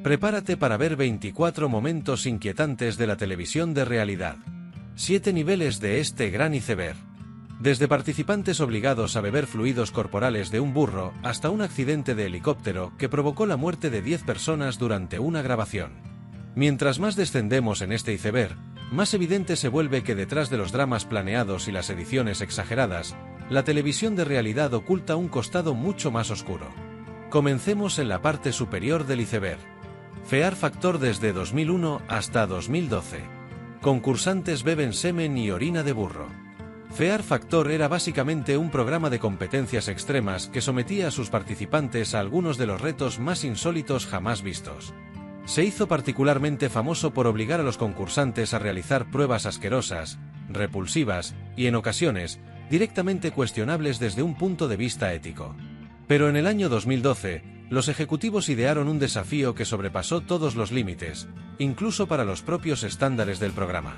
Prepárate para ver 24 momentos inquietantes de la televisión de realidad. 7 niveles de este gran iceberg. Desde participantes obligados a beber fluidos corporales de un burro hasta un accidente de helicóptero que provocó la muerte de 10 personas durante una grabación. Mientras más descendemos en este iceberg, más evidente se vuelve que detrás de los dramas planeados y las ediciones exageradas, la televisión de realidad oculta un costado mucho más oscuro. Comencemos en la parte superior del iceberg. Fear Factor desde 2001 hasta 2012. Concursantes beben semen y orina de burro. Fear Factor era básicamente un programa de competencias extremas que sometía a sus participantes a algunos de los retos más insólitos jamás vistos. Se hizo particularmente famoso por obligar a los concursantes a realizar pruebas asquerosas, repulsivas y, en ocasiones, directamente cuestionables desde un punto de vista ético. Pero en el año 2012, los ejecutivos idearon un desafío que sobrepasó todos los límites, incluso para los propios estándares del programa.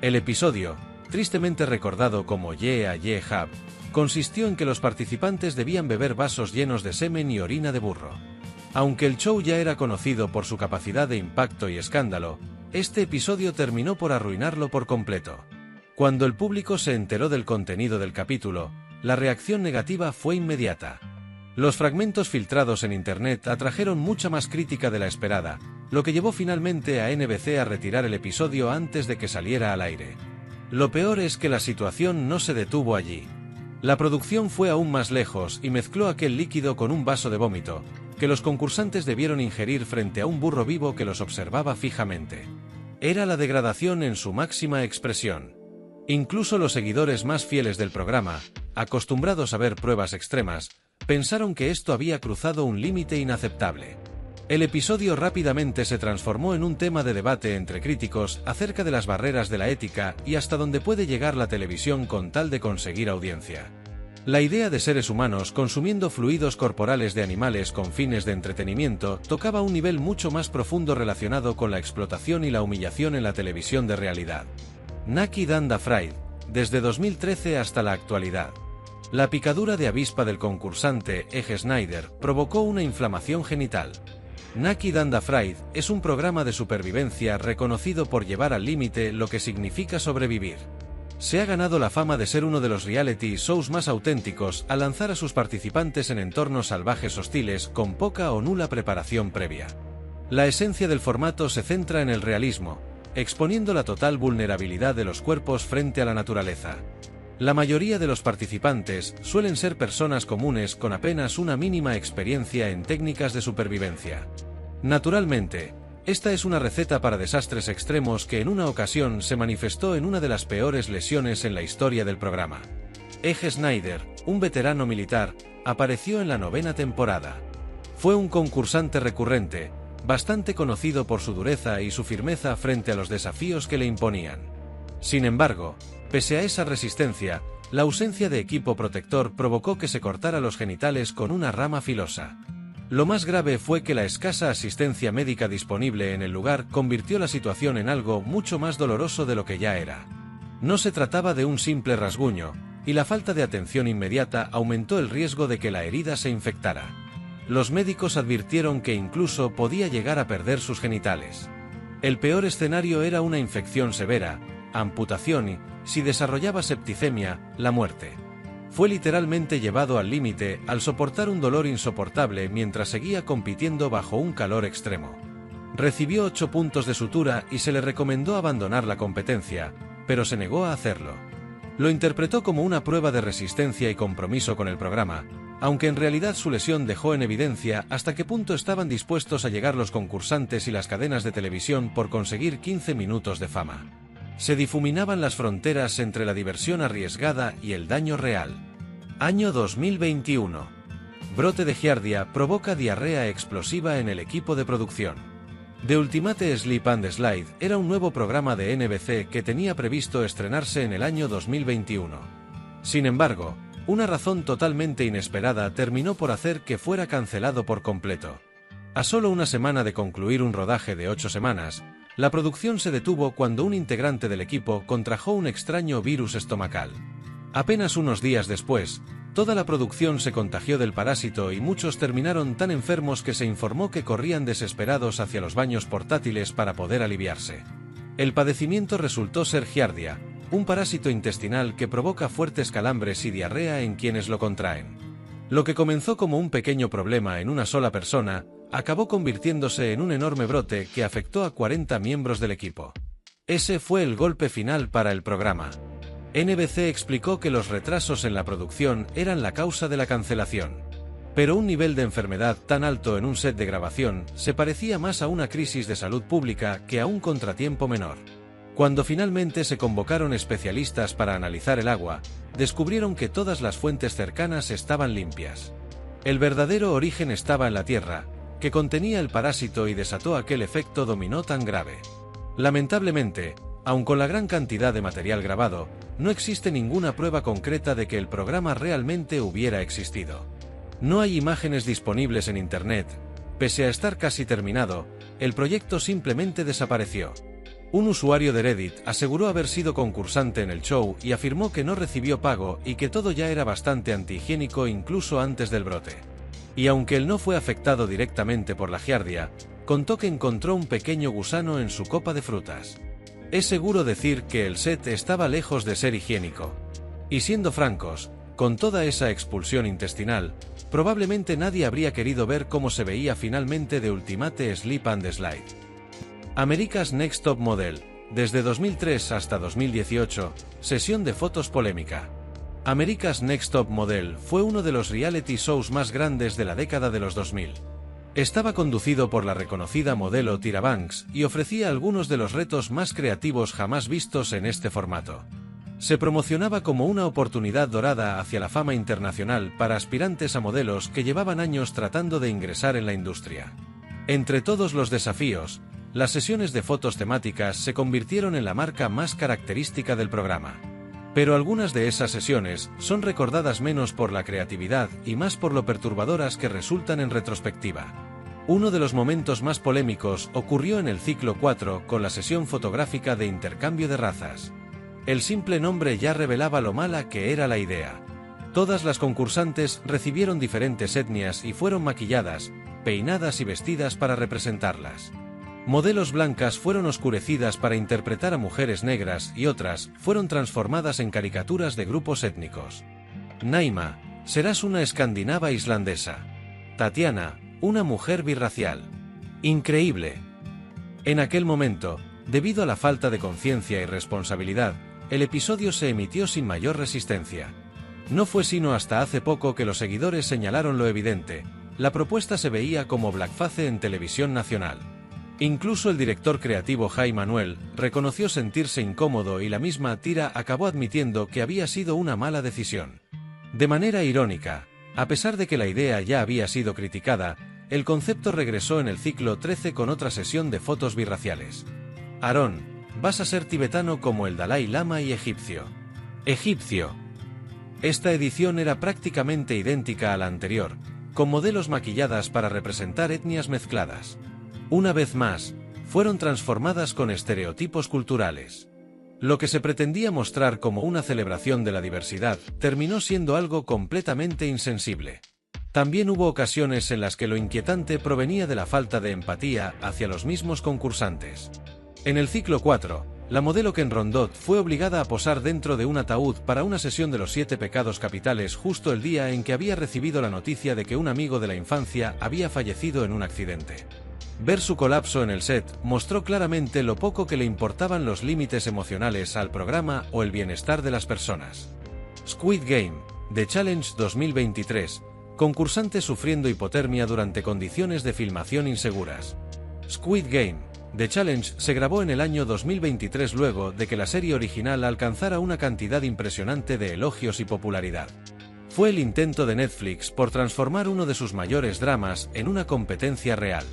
El episodio, tristemente recordado como Yeah Yeah Have, consistió en que los participantes debían beber vasos llenos de semen y orina de burro. Aunque el show ya era conocido por su capacidad de impacto y escándalo, este episodio terminó por arruinarlo por completo. Cuando el público se enteró del contenido del capítulo, la reacción negativa fue inmediata. Los fragmentos filtrados en internet atrajeron mucha más crítica de la esperada, lo que llevó finalmente a NBC a retirar el episodio antes de que saliera al aire. Lo peor es que la situación no se detuvo allí. La producción fue aún más lejos y mezcló aquel líquido con un vaso de vómito, que los concursantes debieron ingerir frente a un burro vivo que los observaba fijamente. Era la degradación en su máxima expresión. Incluso los seguidores más fieles del programa, acostumbrados a ver pruebas extremas, pensaron que esto había cruzado un límite inaceptable. El episodio rápidamente se transformó en un tema de debate entre críticos acerca de las barreras de la ética y hasta dónde puede llegar la televisión con tal de conseguir audiencia. La idea de seres humanos consumiendo fluidos corporales de animales con fines de entretenimiento tocaba un nivel mucho más profundo relacionado con la explotación y la humillación en la televisión de realidad. Naked and Afraid, desde 2013 hasta la actualidad. La picadura de avispa del concursante Egg Snyder provocó una inflamación genital. Naked and Afraid es un programa de supervivencia reconocido por llevar al límite lo que significa sobrevivir. Se ha ganado la fama de ser uno de los reality shows más auténticos al lanzar a sus participantes en entornos salvajes hostiles con poca o nula preparación previa. La esencia del formato se centra en el realismo, exponiendo la total vulnerabilidad de los cuerpos frente a la naturaleza. La mayoría de los participantes suelen ser personas comunes con apenas una mínima experiencia en técnicas de supervivencia. Naturalmente, esta es una receta para desastres extremos que en una ocasión se manifestó en una de las peores lesiones en la historia del programa. Egg Snyder, un veterano militar, apareció en la 9ª temporada. Fue un concursante recurrente, bastante conocido por su dureza y su firmeza frente a los desafíos que le imponían. Sin embargo, pese a esa resistencia, la ausencia de equipo protector provocó que se cortara los genitales con una rama filosa. Lo más grave fue que la escasa asistencia médica disponible en el lugar convirtió la situación en algo mucho más doloroso de lo que ya era. No se trataba de un simple rasguño, y la falta de atención inmediata aumentó el riesgo de que la herida se infectara. Los médicos advirtieron que incluso podía llegar a perder sus genitales. El peor escenario era una infección severa, amputación y, si desarrollaba septicemia, la muerte. Fue literalmente llevado al límite al soportar un dolor insoportable mientras seguía compitiendo bajo un calor extremo. Recibió 8 puntos de sutura y se le recomendó abandonar la competencia, pero se negó a hacerlo. Lo interpretó como una prueba de resistencia y compromiso con el programa, aunque en realidad su lesión dejó en evidencia hasta qué punto estaban dispuestos a llegar los concursantes y las cadenas de televisión por conseguir 15 minutos de fama. Se difuminaban las fronteras entre la diversión arriesgada y el daño real. Año 2021. Brote de giardia provoca diarrea explosiva en el equipo de producción. The Ultimate Sleep and Slide era un nuevo programa de NBC que tenía previsto estrenarse en el año 2021. Sin embargo, una razón totalmente inesperada terminó por hacer que fuera cancelado por completo. A solo una semana de concluir un rodaje de 8 semanas, la producción se detuvo cuando un integrante del equipo contrajo un extraño virus estomacal. Apenas unos días después, Toda la producción se contagió del parásito y muchos terminaron tan enfermos que se informó que corrían desesperados hacia los baños portátiles para poder aliviarse. El padecimiento resultó ser giardia, un parásito intestinal que provoca fuertes calambres y diarrea en quienes lo contraen. Lo que comenzó como un pequeño problema en una sola persona, acabó convirtiéndose en un enorme brote que afectó a 40 miembros del equipo. Ese fue el golpe final para el programa. NBC explicó que los retrasos en la producción eran la causa de la cancelación. Pero un nivel de enfermedad tan alto en un set de grabación se parecía más a una crisis de salud pública que a un contratiempo menor. Cuando finalmente se convocaron especialistas para analizar el agua, descubrieron que todas las fuentes cercanas estaban limpias. El verdadero origen estaba en la tierra, que contenía el parásito y desató aquel efecto dominó tan grave. Lamentablemente, aun con la gran cantidad de material grabado, no existe ninguna prueba concreta de que el programa realmente hubiera existido. No hay imágenes disponibles en Internet. Pese a estar casi terminado, el proyecto simplemente desapareció. Un usuario de Reddit aseguró haber sido concursante en el show y afirmó que no recibió pago y que todo ya era bastante antihigiénico incluso antes del brote. Y aunque él no fue afectado directamente por la giardia, contó que encontró un pequeño gusano en su copa de frutas. Es seguro decir que el set estaba lejos de ser higiénico. Y siendo francos, con toda esa expulsión intestinal, probablemente nadie habría querido ver cómo se veía finalmente The Ultimate Slip and Slide. America's Next Top Model, desde 2003 hasta 2018, sesión de fotos polémica. America's Next Top Model fue uno de los reality shows más grandes de la década de los 2000. Estaba conducido por la reconocida modelo Tyra Banks y ofrecía algunos de los retos más creativos jamás vistos en este formato. Se promocionaba como una oportunidad dorada hacia la fama internacional para aspirantes a modelos que llevaban años tratando de ingresar en la industria. Entre todos los desafíos, las sesiones de fotos temáticas se convirtieron en la marca más característica del programa. Pero algunas de esas sesiones son recordadas menos por la creatividad y más por lo perturbadoras que resultan en retrospectiva. Uno de los momentos más polémicos ocurrió en el ciclo 4 con la sesión fotográfica de intercambio de razas. El simple nombre ya revelaba lo mala que era la idea. Todas las concursantes recibieron diferentes etnias y fueron maquilladas, peinadas y vestidas para representarlas. Modelos blancas fueron oscurecidas para interpretar a mujeres negras y otras fueron transformadas en caricaturas de grupos étnicos. Naima, serás una escandinava islandesa. Tatiana, una mujer birracial. Increíble. En aquel momento, debido a la falta de conciencia y responsabilidad, el episodio se emitió sin mayor resistencia. No fue sino hasta hace poco que los seguidores señalaron lo evidente: la propuesta se veía como blackface en televisión nacional. Incluso el director creativo Jai Manuel reconoció sentirse incómodo y la misma Tyra acabó admitiendo que había sido una mala decisión. De manera irónica, a pesar de que la idea ya había sido criticada, el concepto regresó en el ciclo 13 con otra sesión de fotos birraciales. Aarón, vas a ser tibetano como el Dalai Lama y egipcio. Egipcio. Esta edición era prácticamente idéntica a la anterior, con modelos maquilladas para representar etnias mezcladas. Una vez más, fueron transformadas con estereotipos culturales. Lo que se pretendía mostrar como una celebración de la diversidad terminó siendo algo completamente insensible. También hubo ocasiones en las que lo inquietante provenía de la falta de empatía hacia los mismos concursantes. En el ciclo 4, la modelo Ken Rondot fue obligada a posar dentro de un ataúd para una sesión de los 7 pecados capitales justo el día en que había recibido la noticia de que un amigo de la infancia había fallecido en un accidente. Ver su colapso en el set mostró claramente lo poco que le importaban los límites emocionales al programa o el bienestar de las personas. Squid Game, The Challenge 2023, concursante sufriendo hipotermia durante condiciones de filmación inseguras. Squid Game, The Challenge se grabó en el año 2023 luego de que la serie original alcanzara una cantidad impresionante de elogios y popularidad. Fue el intento de Netflix por transformar uno de sus mayores dramas en una competencia real.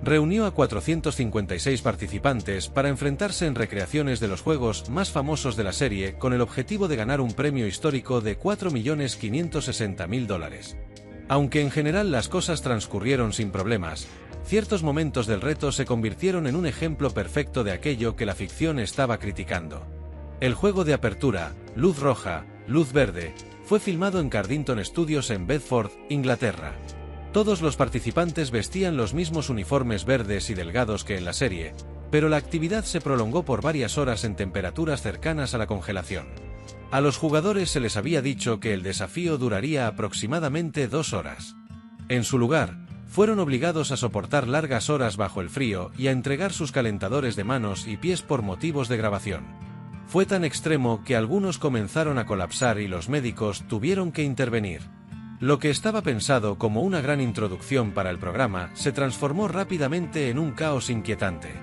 Reunió a 456 participantes para enfrentarse en recreaciones de los juegos más famosos de la serie con el objetivo de ganar un premio histórico de $4.560.000. Aunque en general las cosas transcurrieron sin problemas, ciertos momentos del reto se convirtieron en un ejemplo perfecto de aquello que la ficción estaba criticando. El juego de apertura, luz roja, luz verde, Fue filmado en Cardington Studios en Bedford, Inglaterra. Todos los participantes vestían los mismos uniformes verdes y delgados que en la serie, pero la actividad se prolongó por varias horas en temperaturas cercanas a la congelación. A los jugadores se les había dicho que el desafío duraría aproximadamente 2 horas. En su lugar, fueron obligados a soportar largas horas bajo el frío y a entregar sus calentadores de manos y pies por motivos de grabación. Fue tan extremo que algunos comenzaron a colapsar y los médicos tuvieron que intervenir. Lo que estaba pensado como una gran introducción para el programa se transformó rápidamente en un caos inquietante.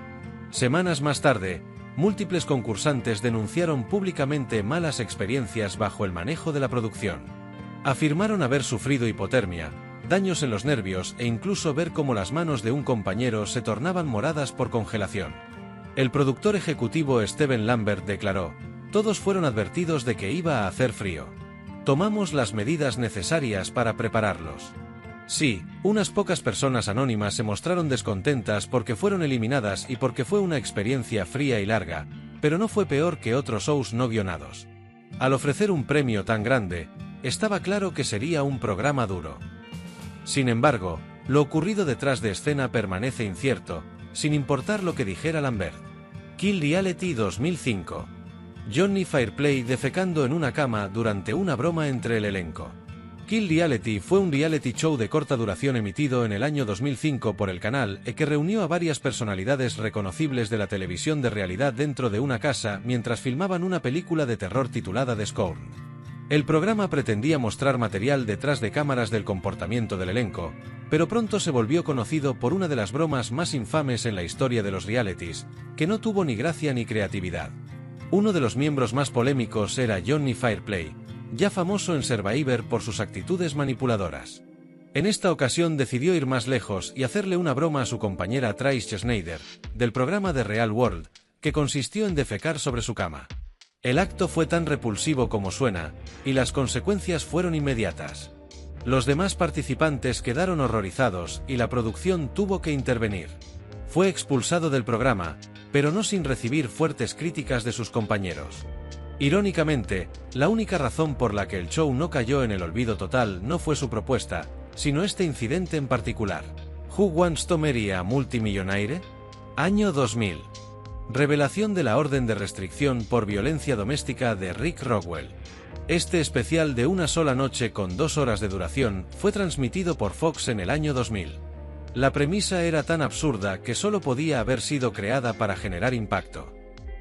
Semanas más tarde, múltiples concursantes denunciaron públicamente malas experiencias bajo el manejo de la producción. Afirmaron haber sufrido hipotermia, daños en los nervios e incluso ver cómo las manos de un compañero se tornaban moradas por congelación. El productor ejecutivo Steven Lambert declaró: "Todos fueron advertidos de que iba a hacer frío. Tomamos las medidas necesarias para prepararlos". Sí, unas pocas personas anónimas se mostraron descontentas porque fueron eliminadas y porque fue una experiencia fría y larga, pero no fue peor que otros shows no guionados. Al ofrecer un premio tan grande, estaba claro que sería un programa duro. Sin embargo, lo ocurrido detrás de escena permanece incierto, sin importar lo que dijera Lambert. Kill Reality 2005. Johnny Fairplay defecando en una cama durante una broma entre el elenco. Kill Reality fue un reality show de corta duración emitido en el año 2005 por el canal que reunió a varias personalidades reconocibles de la televisión de realidad dentro de una casa mientras filmaban una película de terror titulada The Scorn. El programa pretendía mostrar material detrás de cámaras del comportamiento del elenco, pero pronto se volvió conocido por una de las bromas más infames en la historia de los realities, que no tuvo ni gracia ni creatividad. Uno de los miembros más polémicos era Johnny Fairplay, ya famoso en Survivor por sus actitudes manipuladoras. En esta ocasión decidió ir más lejos y hacerle una broma a su compañera Trish Schneider, del programa The Real World, que consistió en defecar sobre su cama. El acto fue tan repulsivo como suena, y las consecuencias fueron inmediatas. Los demás participantes quedaron horrorizados y la producción tuvo que intervenir. Fue expulsado del programa, pero no sin recibir fuertes críticas de sus compañeros. Irónicamente, la única razón por la que el show no cayó en el olvido total no fue su propuesta, sino este incidente en particular. Who Wants to Marry a Multimillionaire? Año 2000. Revelación de la orden de restricción por violencia doméstica de Rick Rockwell. Este especial de una sola noche con 2 horas de duración fue transmitido por Fox en el año 2000. La premisa era tan absurda que solo podía haber sido creada para generar impacto.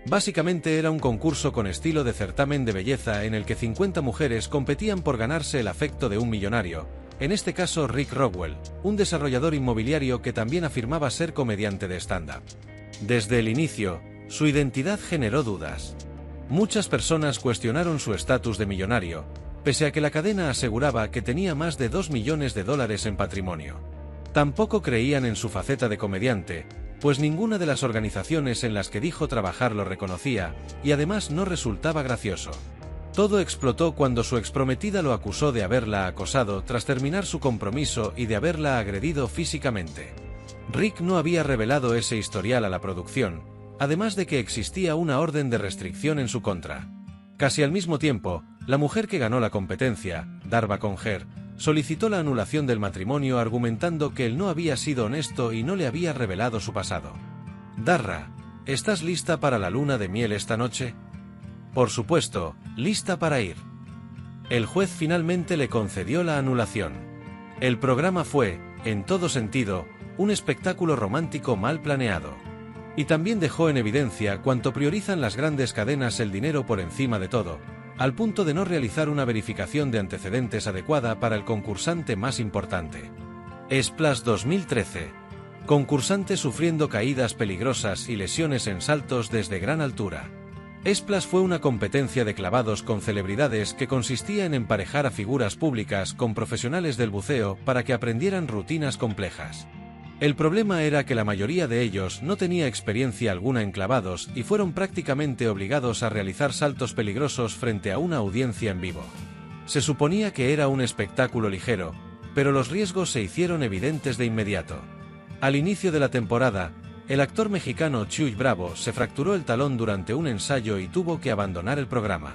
Básicamente era un concurso con estilo de certamen de belleza en el que 50 mujeres competían por ganarse el afecto de un millonario, en este caso Rick Rockwell, un desarrollador inmobiliario que también afirmaba ser comediante de stand-up. Desde el inicio, su identidad generó dudas. Muchas personas cuestionaron su estatus de millonario, pese a que la cadena aseguraba que tenía más de $2 millones en patrimonio. Tampoco creían en su faceta de comediante, pues ninguna de las organizaciones en las que dijo trabajar lo reconocía, y además no resultaba gracioso. Todo explotó cuando su exprometida lo acusó de haberla acosado tras terminar su compromiso y de haberla agredido físicamente. Rick no había revelado ese historial a la producción, además de que existía una orden de restricción en su contra. Casi al mismo tiempo, la mujer que ganó la competencia, Darva Conger, solicitó la anulación del matrimonio argumentando que él no había sido honesto y no le había revelado su pasado. Darra, ¿estás lista para la luna de miel esta noche? Por supuesto, lista para ir. El juez finalmente le concedió la anulación. El programa fue, en todo sentido, un espectáculo romántico mal planeado. Y también dejó en evidencia cuánto priorizan las grandes cadenas el dinero por encima de todo, al punto de no realizar una verificación de antecedentes adecuada para el concursante más importante. Splash 2013. Concursante sufriendo caídas peligrosas y lesiones en saltos desde gran altura. Splash fue una competencia de clavados con celebridades que consistía en emparejar a figuras públicas con profesionales del buceo para que aprendieran rutinas complejas. El problema era que la mayoría de ellos no tenía experiencia alguna en clavados y fueron prácticamente obligados a realizar saltos peligrosos frente a una audiencia en vivo. Se suponía que era un espectáculo ligero, pero los riesgos se hicieron evidentes de inmediato. Al inicio de la temporada, el actor mexicano Chuy Bravo se fracturó el talón durante un ensayo y tuvo que abandonar el programa.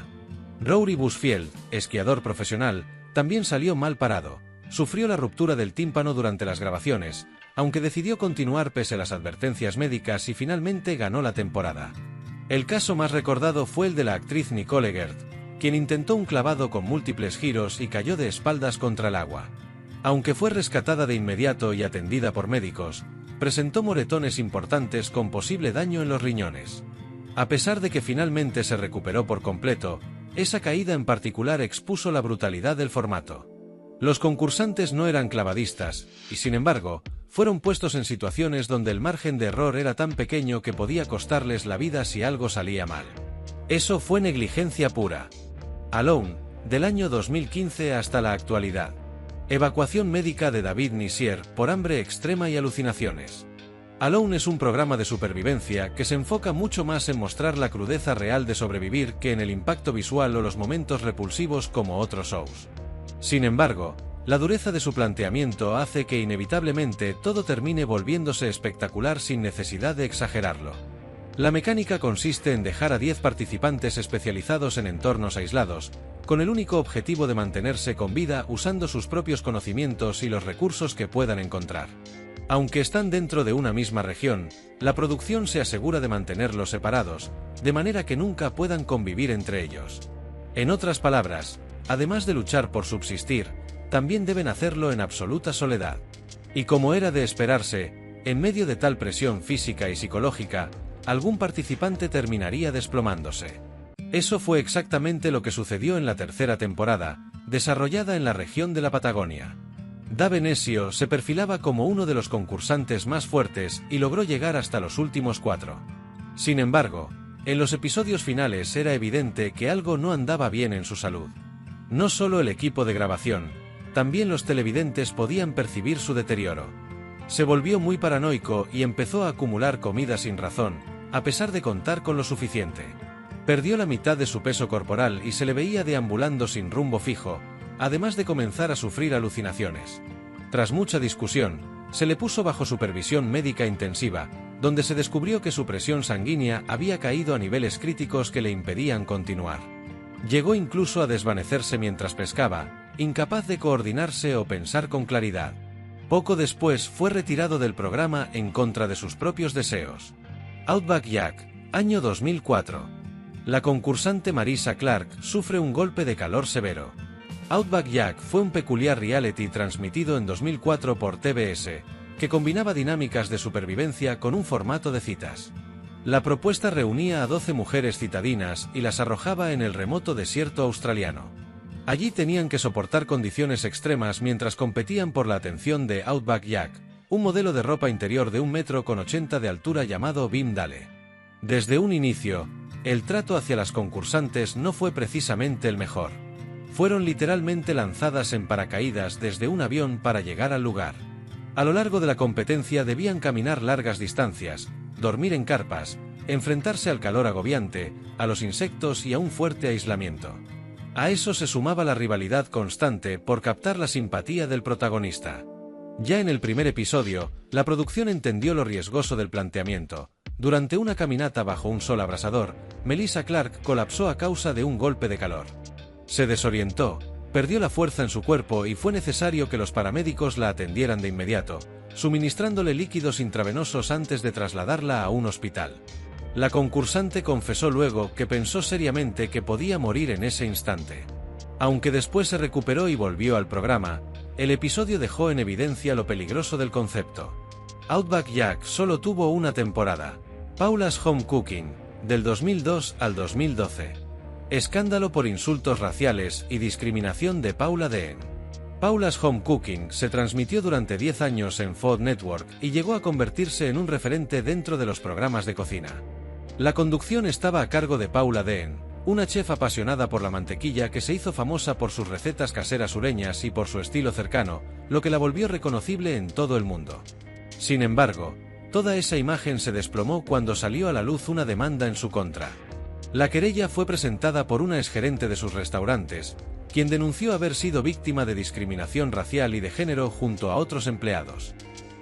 Rory Busfield, esquiador profesional, también salió mal parado. Sufrió la ruptura del tímpano durante las grabaciones, aunque decidió continuar pese a las advertencias médicas y finalmente ganó la temporada. El caso más recordado fue el de la actriz Nicole Eggert, quien intentó un clavado con múltiples giros y cayó de espaldas contra el agua. Aunque fue rescatada de inmediato y atendida por médicos, presentó moretones importantes con posible daño en los riñones. A pesar de que finalmente se recuperó por completo, esa caída en particular expuso la brutalidad del formato. Los concursantes no eran clavadistas, y sin embargo, fueron puestos en situaciones donde el margen de error era tan pequeño que podía costarles la vida si algo salía mal. Eso fue negligencia pura. Alone, del año 2015 hasta la actualidad. Evacuación médica de David Nissier por hambre extrema y alucinaciones. Alone es un programa de supervivencia que se enfoca mucho más en mostrar la crudeza real de sobrevivir que en el impacto visual o los momentos repulsivos como otros shows. Sin embargo, la dureza de su planteamiento hace que inevitablemente todo termine volviéndose espectacular sin necesidad de exagerarlo. La mecánica consiste en dejar a 10 participantes especializados en entornos aislados, con el único objetivo de mantenerse con vida usando sus propios conocimientos y los recursos que puedan encontrar. Aunque están dentro de una misma región, la producción se asegura de mantenerlos separados, de manera que nunca puedan convivir entre ellos. En otras palabras, además de luchar por subsistir, también deben hacerlo en absoluta soledad. Y como era de esperarse, en medio de tal presión física y psicológica, algún participante terminaría desplomándose. Eso fue exactamente lo que sucedió en la tercera temporada, desarrollada en la región de la Patagonia. Dave Necio se perfilaba como uno de los concursantes más fuertes y logró llegar hasta los últimos 4. Sin embargo, en los episodios finales era evidente que algo no andaba bien en su salud. No solo el equipo de grabación, también los televidentes podían percibir su deterioro. Se volvió muy paranoico y empezó a acumular comida sin razón, a pesar de contar con lo suficiente. Perdió la mitad de su peso corporal y se le veía deambulando sin rumbo fijo, además de comenzar a sufrir alucinaciones. Tras mucha discusión, se le puso bajo supervisión médica intensiva, donde se descubrió que su presión sanguínea había caído a niveles críticos que le impedían continuar. Llegó incluso a desvanecerse mientras pescaba, incapaz de coordinarse o pensar con claridad. Poco después fue retirado del programa en contra de sus propios deseos. Outback Jack, año 2004. La concursante Marissa Clark sufre un golpe de calor severo. Outback Jack fue un peculiar reality transmitido en 2004 por TBS, que combinaba dinámicas de supervivencia con un formato de citas. La propuesta reunía a 12 mujeres citadinas y las arrojaba en el remoto desierto australiano. Allí tenían que soportar condiciones extremas mientras competían por la atención de Outback Jack, un modelo de ropa interior de 1,80 m de altura llamado Bim Dale. Desde un inicio, el trato hacia las concursantes no fue precisamente el mejor. Fueron literalmente lanzadas en paracaídas desde un avión para llegar al lugar. A lo largo de la competencia debían caminar largas distancias, dormir en carpas, enfrentarse al calor agobiante, a los insectos y a un fuerte aislamiento. A eso se sumaba la rivalidad constante por captar la simpatía del protagonista. Ya en el primer episodio, la producción entendió lo riesgoso del planteamiento. Durante una caminata bajo un sol abrasador, Marissa Clark colapsó a causa de un golpe de calor. Se desorientó, perdió la fuerza en su cuerpo y fue necesario que los paramédicos la atendieran de inmediato, suministrándole líquidos intravenosos antes de trasladarla a un hospital. La concursante confesó luego que pensó seriamente que podía morir en ese instante. Aunque después se recuperó y volvió al programa, el episodio dejó en evidencia lo peligroso del concepto. Outback Jack solo tuvo una temporada, Paula's Home Cooking, del 2002 al 2012. Escándalo por insultos raciales y discriminación de Paula Deen. Paula's Home Cooking se transmitió durante 10 años en Food Network y llegó a convertirse en un referente dentro de los programas de cocina. La conducción estaba a cargo de Paula Deen, una chef apasionada por la mantequilla que se hizo famosa por sus recetas caseras sureñas y por su estilo cercano, lo que la volvió reconocible en todo el mundo. Sin embargo, toda esa imagen se desplomó cuando salió a la luz una demanda en su contra. La querella fue presentada por una exgerente de sus restaurantes, quien denunció haber sido víctima de discriminación racial y de género junto a otros empleados.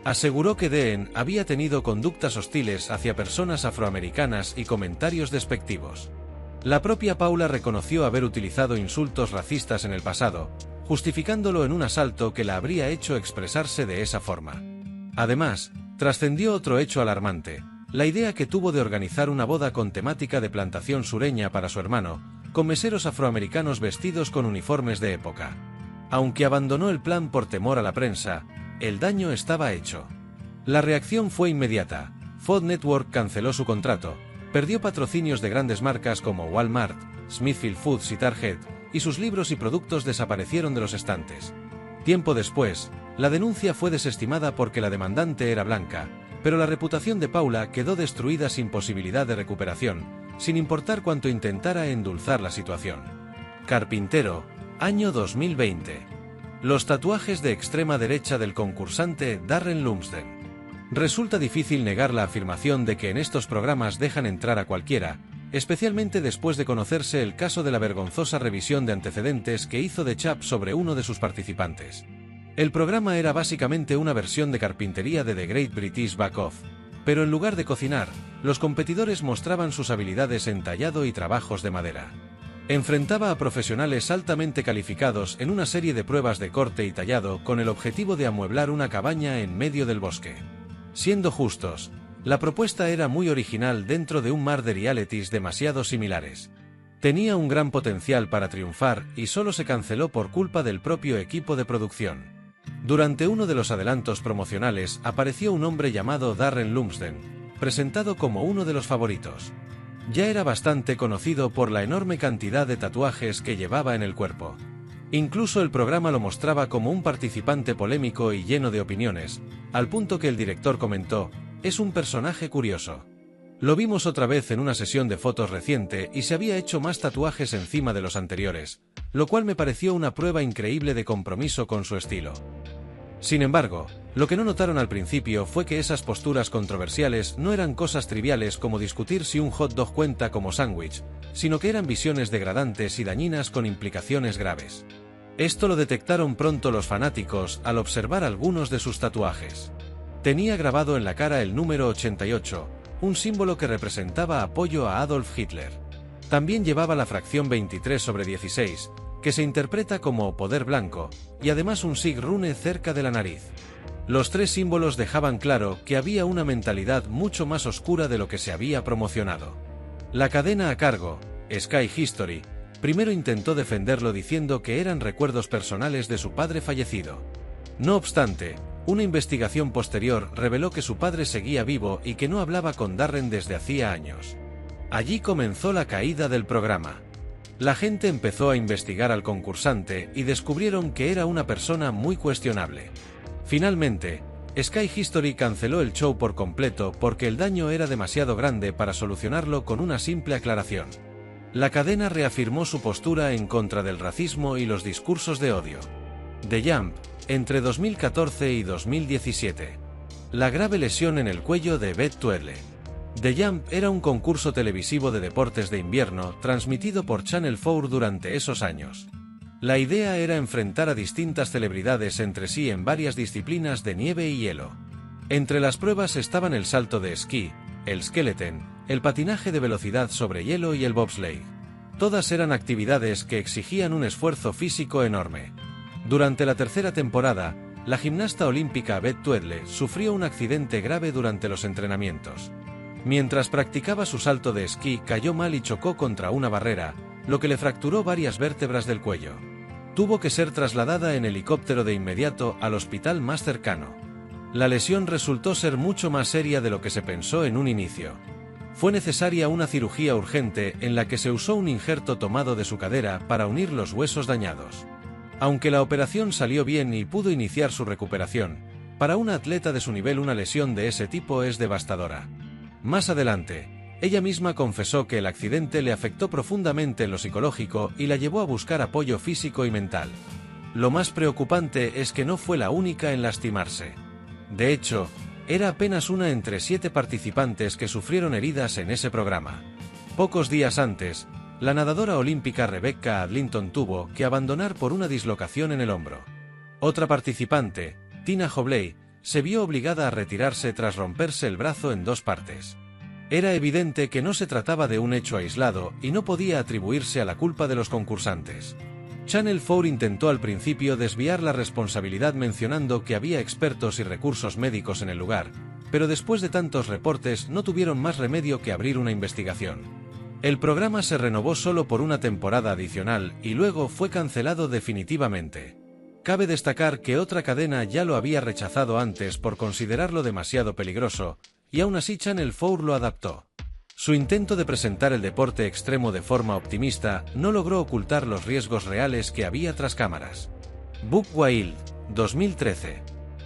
Aseguró que Deen había tenido conductas hostiles hacia personas afroamericanas y comentarios despectivos. La propia Paula reconoció haber utilizado insultos racistas en el pasado, justificándolo en un asalto que la habría hecho expresarse de esa forma. Además, trascendió otro hecho alarmante: la idea que tuvo de organizar una boda con temática de plantación sureña para su hermano, con meseros afroamericanos vestidos con uniformes de época. Aunque abandonó el plan por temor a la prensa, el daño estaba hecho. La reacción fue inmediata. Food Network canceló su contrato, perdió patrocinios de grandes marcas como Walmart, Smithfield Foods y Target, y sus libros y productos desaparecieron de los estantes. Tiempo después, la denuncia fue desestimada porque la demandante era blanca, pero la reputación de Paula quedó destruida sin posibilidad de recuperación, sin importar cuánto intentara endulzar la situación. Carpintero, año 2020. Los tatuajes de extrema derecha del concursante Darren Lumsden. Resulta difícil negar la afirmación de que en estos programas dejan entrar a cualquiera, especialmente después de conocerse el caso de la vergonzosa revisión de antecedentes que hizo The Chap sobre uno de sus participantes. El programa era básicamente una versión de carpintería de The Great British Bake Off, pero en lugar de cocinar, los competidores mostraban sus habilidades en tallado y trabajos de madera. Enfrentaba a profesionales altamente calificados en una serie de pruebas de corte y tallado con el objetivo de amueblar una cabaña en medio del bosque. Siendo justos, la propuesta era muy original dentro de un mar de realities demasiado similares. Tenía un gran potencial para triunfar y solo se canceló por culpa del propio equipo de producción. Durante uno de los adelantos promocionales apareció un hombre llamado Darren Lumsden, presentado como uno de los favoritos. Ya era bastante conocido por la enorme cantidad de tatuajes que llevaba en el cuerpo. Incluso el programa lo mostraba como un participante polémico y lleno de opiniones, al punto que el director comentó: «Es un personaje curioso». Lo vimos otra vez en una sesión de fotos reciente y se había hecho más tatuajes encima de los anteriores, lo cual me pareció una prueba increíble de compromiso con su estilo. Sin embargo, lo que no notaron al principio fue que esas posturas controversiales no eran cosas triviales como discutir si un hot dog cuenta como sándwich, sino que eran visiones degradantes y dañinas con implicaciones graves. Esto lo detectaron pronto los fanáticos al observar algunos de sus tatuajes. Tenía grabado en la cara el número 88, un símbolo que representaba apoyo a Adolf Hitler. También llevaba la fracción 23/16, que se interpreta como poder blanco, y además un Sig Rune cerca de la nariz. Los tres símbolos dejaban claro que había una mentalidad mucho más oscura de lo que se había promocionado. La cadena a cargo, Sky History, primero intentó defenderlo diciendo que eran recuerdos personales de su padre fallecido. No obstante, una investigación posterior reveló que su padre seguía vivo y que no hablaba con Darren desde hacía años. Allí comenzó la caída del programa. La gente empezó a investigar al concursante y descubrieron que era una persona muy cuestionable. Finalmente, Sky History canceló el show por completo porque el daño era demasiado grande para solucionarlo con una simple aclaración. La cadena reafirmó su postura en contra del racismo y los discursos de odio. The Jump, entre 2014 y 2017. La grave lesión en el cuello de Beth Tweedle. The Jump era un concurso televisivo de deportes de invierno transmitido por Channel 4 durante esos años. La idea era enfrentar a distintas celebridades entre sí en varias disciplinas de nieve y hielo. Entre las pruebas estaban el salto de esquí, el skeleton, el patinaje de velocidad sobre hielo y el bobsleigh. Todas eran actividades que exigían un esfuerzo físico enorme. Durante la tercera temporada, la gimnasta olímpica Beth Tweedle sufrió un accidente grave durante los entrenamientos. Mientras practicaba su salto de esquí, cayó mal y chocó contra una barrera, lo que le fracturó varias vértebras del cuello. Tuvo que ser trasladada en helicóptero de inmediato al hospital más cercano. La lesión resultó ser mucho más seria de lo que se pensó en un inicio. Fue necesaria una cirugía urgente en la que se usó un injerto tomado de su cadera para unir los huesos dañados. Aunque la operación salió bien y pudo iniciar su recuperación, para una atleta de su nivel una lesión de ese tipo es devastadora. Más adelante, ella misma confesó que el accidente le afectó profundamente en lo psicológico y la llevó a buscar apoyo físico y mental. Lo más preocupante es que no fue la única en lastimarse. De hecho, era apenas una entre 7 participantes que sufrieron heridas en ese programa. Pocos días antes, la nadadora olímpica Rebecca Adlington tuvo que abandonar por una dislocación en el hombro. Otra participante, Tina Hobley, se vio obligada a retirarse tras romperse el brazo en 2 partes. Era evidente que no se trataba de un hecho aislado y no podía atribuirse a la culpa de los concursantes. Channel 4 intentó al principio desviar la responsabilidad mencionando que había expertos y recursos médicos en el lugar, pero después de tantos reportes no tuvieron más remedio que abrir una investigación. El programa se renovó solo por una temporada adicional y luego fue cancelado definitivamente. Cabe destacar que otra cadena ya lo había rechazado antes por considerarlo demasiado peligroso, y aún así Channel 4 lo adaptó. Su intento de presentar el deporte extremo de forma optimista no logró ocultar los riesgos reales que había tras cámaras. Buck Wild, 2013.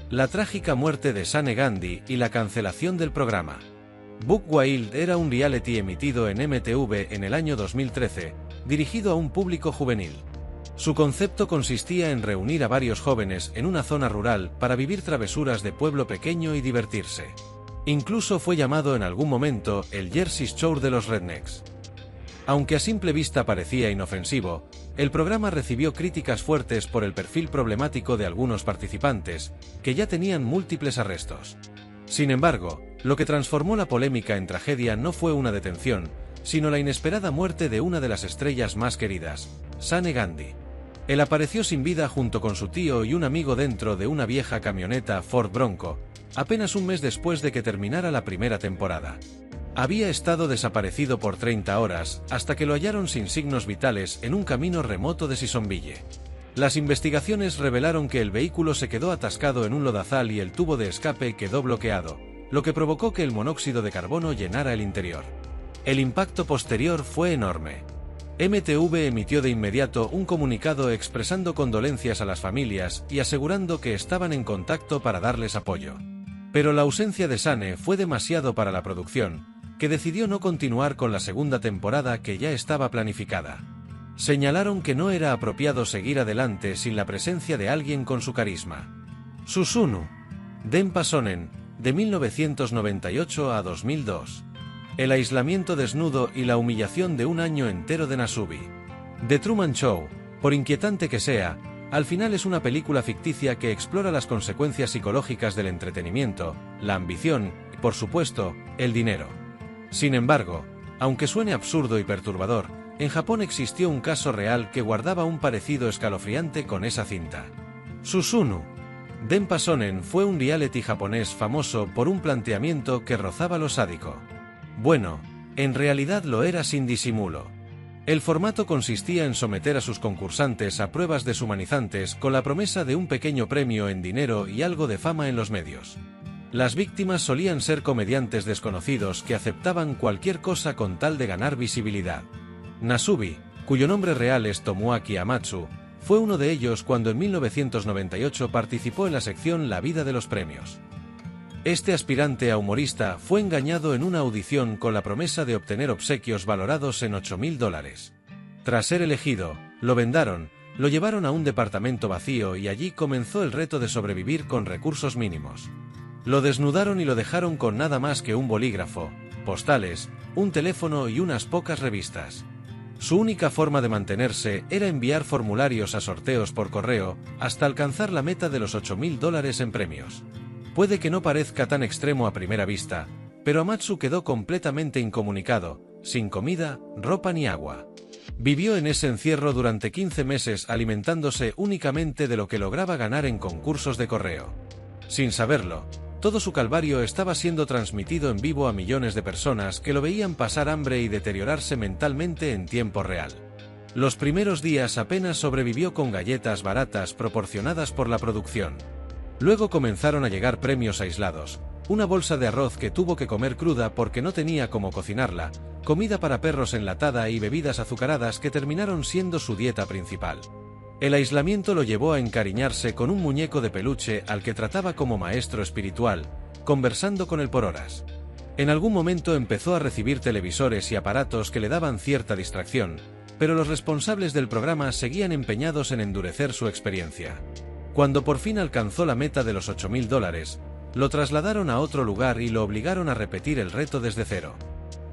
La trágica muerte de Sane Gandhi y la cancelación del programa. Buck Wild era un reality emitido en MTV en el año 2013, dirigido a un público juvenil. Su concepto consistía en reunir a varios jóvenes en una zona rural para vivir travesuras de pueblo pequeño y divertirse. Incluso fue llamado en algún momento el Jersey Shore de los rednecks. Aunque a simple vista parecía inofensivo, el programa recibió críticas fuertes por el perfil problemático de algunos participantes, que ya tenían múltiples arrestos. Sin embargo, lo que transformó la polémica en tragedia no fue una detención, sino la inesperada muerte de una de las estrellas más queridas, Sane Gandhi. Él apareció sin vida junto con su tío y un amigo dentro de una vieja camioneta Ford Bronco, apenas un mes después de que terminara la primera temporada. Había estado desaparecido por 30 horas, hasta que lo hallaron sin signos vitales en un camino remoto de Sisonville. Las investigaciones revelaron que el vehículo se quedó atascado en un lodazal y el tubo de escape quedó bloqueado, lo que provocó que el monóxido de carbono llenara el interior. El impacto posterior fue enorme. MTV emitió de inmediato un comunicado expresando condolencias a las familias y asegurando que estaban en contacto para darles apoyo. Pero la ausencia de Sane fue demasiado para la producción, que decidió no continuar con la segunda temporada que ya estaba planificada. Señalaron que no era apropiado seguir adelante sin la presencia de alguien con su carisma. Susunu. Denpa Sonen, de 1998 a 2002. El aislamiento desnudo y la humillación de un año entero de Nasubi. The Truman Show, por inquietante que sea, al final es una película ficticia que explora las consecuencias psicológicas del entretenimiento, la ambición y, por supuesto, el dinero. Sin embargo, aunque suene absurdo y perturbador, en Japón existió un caso real que guardaba un parecido escalofriante con esa cinta. Susunu. Denpa Sonen fue un reality japonés famoso por un planteamiento que rozaba lo sádico. Bueno, en realidad lo era sin disimulo. El formato consistía en someter a sus concursantes a pruebas deshumanizantes con la promesa de un pequeño premio en dinero y algo de fama en los medios. Las víctimas solían ser comediantes desconocidos que aceptaban cualquier cosa con tal de ganar visibilidad. Nasubi, cuyo nombre real es Tomoaki Amatsu, fue uno de ellos cuando en 1998 participó en la sección La vida de los premios. Este aspirante a humorista fue engañado en una audición con la promesa de obtener obsequios valorados en $8.000. Tras ser elegido, lo vendaron, lo llevaron a un departamento vacío y allí comenzó el reto de sobrevivir con recursos mínimos. Lo desnudaron y lo dejaron con nada más que un bolígrafo, postales, un teléfono y unas pocas revistas. Su única forma de mantenerse era enviar formularios a sorteos por correo hasta alcanzar la meta de los $8.000 en premios. Puede que no parezca tan extremo a primera vista, pero Amatsu quedó completamente incomunicado, sin comida, ropa ni agua. Vivió en ese encierro durante 15 meses alimentándose únicamente de lo que lograba ganar en concursos de correo. Sin saberlo, todo su calvario estaba siendo transmitido en vivo a millones de personas que lo veían pasar hambre y deteriorarse mentalmente en tiempo real. Los primeros días apenas sobrevivió con galletas baratas proporcionadas por la producción. Luego comenzaron a llegar premios aislados, una bolsa de arroz que tuvo que comer cruda porque no tenía cómo cocinarla, comida para perros enlatada y bebidas azucaradas que terminaron siendo su dieta principal. El aislamiento lo llevó a encariñarse con un muñeco de peluche al que trataba como maestro espiritual, conversando con él por horas. En algún momento empezó a recibir televisores y aparatos que le daban cierta distracción, pero los responsables del programa seguían empeñados en endurecer su experiencia. Cuando por fin alcanzó la meta de los $8.000, lo trasladaron a otro lugar y lo obligaron a repetir el reto desde cero.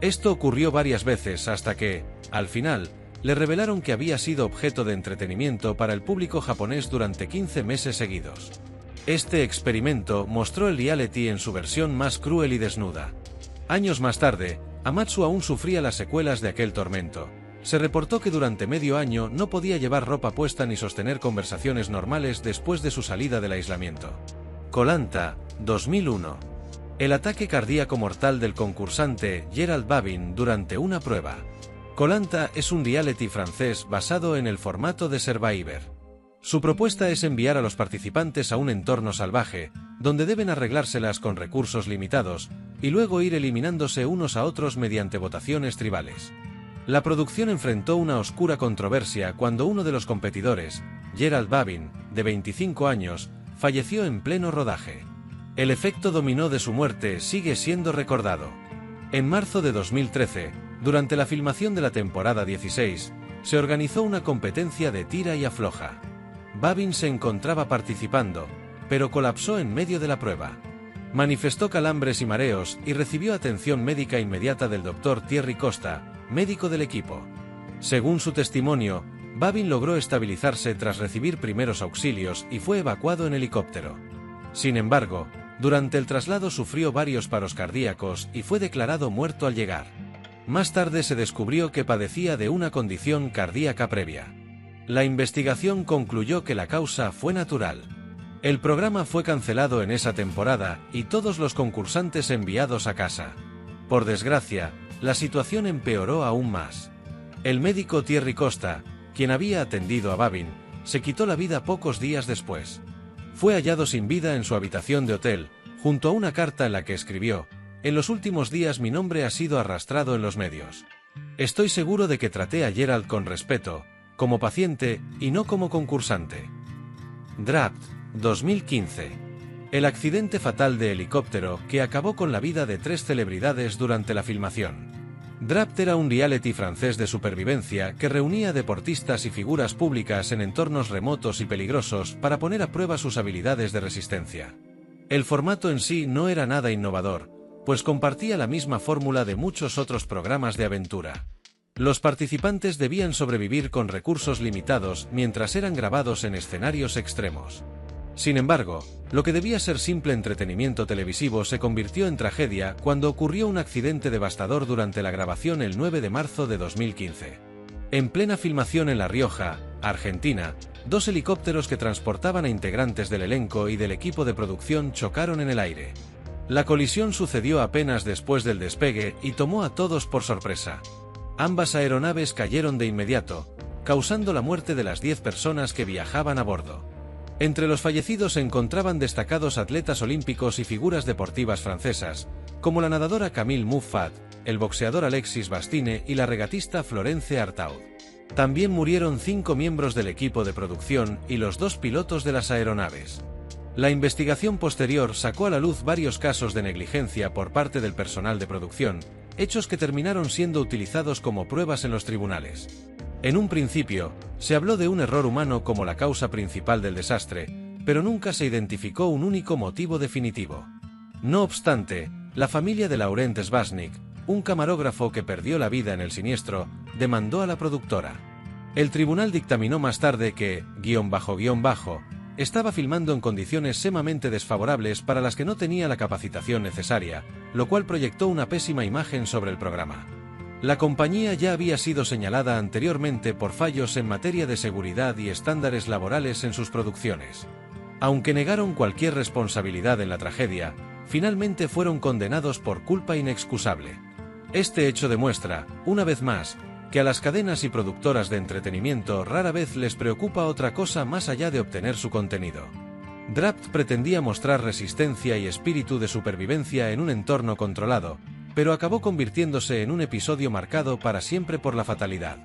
Esto ocurrió varias veces hasta que, al final, le revelaron que había sido objeto de entretenimiento para el público japonés durante 15 meses seguidos. Este experimento mostró el reality en su versión más cruel y desnuda. Años más tarde, Amatsu aún sufría las secuelas de aquel tormento. Se reportó que durante medio año no podía llevar ropa puesta ni sostener conversaciones normales después de su salida del aislamiento. Koh Lanta, 2001. El ataque cardíaco mortal del concursante Gerald Babin durante una prueba. Koh Lanta es un reality francés basado en el formato de Survivor. Su propuesta es enviar a los participantes a un entorno salvaje, donde deben arreglárselas con recursos limitados, y luego ir eliminándose unos a otros mediante votaciones tribales. La producción enfrentó una oscura controversia cuando uno de los competidores, Gerald Babin, de 25 años, falleció en pleno rodaje. El efecto dominó de su muerte sigue siendo recordado. En marzo de 2013, durante la filmación de la temporada 16, se organizó una competencia de tira y afloja. Babin se encontraba participando, pero colapsó en medio de la prueba. Manifestó calambres y mareos y recibió atención médica inmediata del Dr. Thierry Costa, médico del equipo. Según su testimonio, Babin logró estabilizarse tras recibir primeros auxilios y fue evacuado en helicóptero. Sin embargo, durante el traslado sufrió varios paros cardíacos y fue declarado muerto al llegar. Más tarde se descubrió que padecía de una condición cardíaca previa. La investigación concluyó que la causa fue natural. El programa fue cancelado en esa temporada y todos los concursantes enviados a casa. Por desgracia, la situación empeoró aún más. El médico Thierry Costa, quien había atendido a Babin, se quitó la vida pocos días después. Fue hallado sin vida en su habitación de hotel, junto a una carta en la que escribió: «En los últimos días mi nombre ha sido arrastrado en los medios. Estoy seguro de que traté a Gerald con respeto, como paciente y no como concursante». Draft, 2015. El accidente fatal de helicóptero que acabó con la vida de 3 celebridades durante la filmación. Draft era un reality francés de supervivencia que reunía deportistas y figuras públicas en entornos remotos y peligrosos para poner a prueba sus habilidades de resistencia. El formato en sí no era nada innovador, pues compartía la misma fórmula de muchos otros programas de aventura. Los participantes debían sobrevivir con recursos limitados mientras eran grabados en escenarios extremos. Sin embargo, lo que debía ser simple entretenimiento televisivo se convirtió en tragedia cuando ocurrió un accidente devastador durante la grabación el 9 de marzo de 2015. En plena filmación en La Rioja, Argentina, 2 helicópteros que transportaban a integrantes del elenco y del equipo de producción chocaron en el aire. La colisión sucedió apenas después del despegue y tomó a todos por sorpresa. Ambas aeronaves cayeron de inmediato, causando la muerte de las 10 personas que viajaban a bordo. Entre los fallecidos se encontraban destacados atletas olímpicos y figuras deportivas francesas, como la nadadora Camille Muffat, el boxeador Alexis Bastine y la regatista Florence Artaud. También murieron 5 miembros del equipo de producción y los 2 pilotos de las aeronaves. La investigación posterior sacó a la luz varios casos de negligencia por parte del personal de producción, hechos que terminaron siendo utilizados como pruebas en los tribunales. En un principio, se habló de un error humano como la causa principal del desastre, pero nunca se identificó un único motivo definitivo. No obstante, la familia de Laurent Svasnik, un camarógrafo que perdió la vida en el siniestro, demandó a la productora. El tribunal dictaminó más tarde que, estaba filmando en condiciones sumamente desfavorables para las que no tenía la capacitación necesaria, lo cual proyectó una pésima imagen sobre el programa. La compañía ya había sido señalada anteriormente por fallos en materia de seguridad y estándares laborales en sus producciones. Aunque negaron cualquier responsabilidad en la tragedia, finalmente fueron condenados por culpa inexcusable. Este hecho demuestra, una vez más, que a las cadenas y productoras de entretenimiento rara vez les preocupa otra cosa más allá de obtener su contenido. Draft pretendía mostrar resistencia y espíritu de supervivencia en un entorno controlado, pero acabó convirtiéndose en un episodio marcado para siempre por la fatalidad.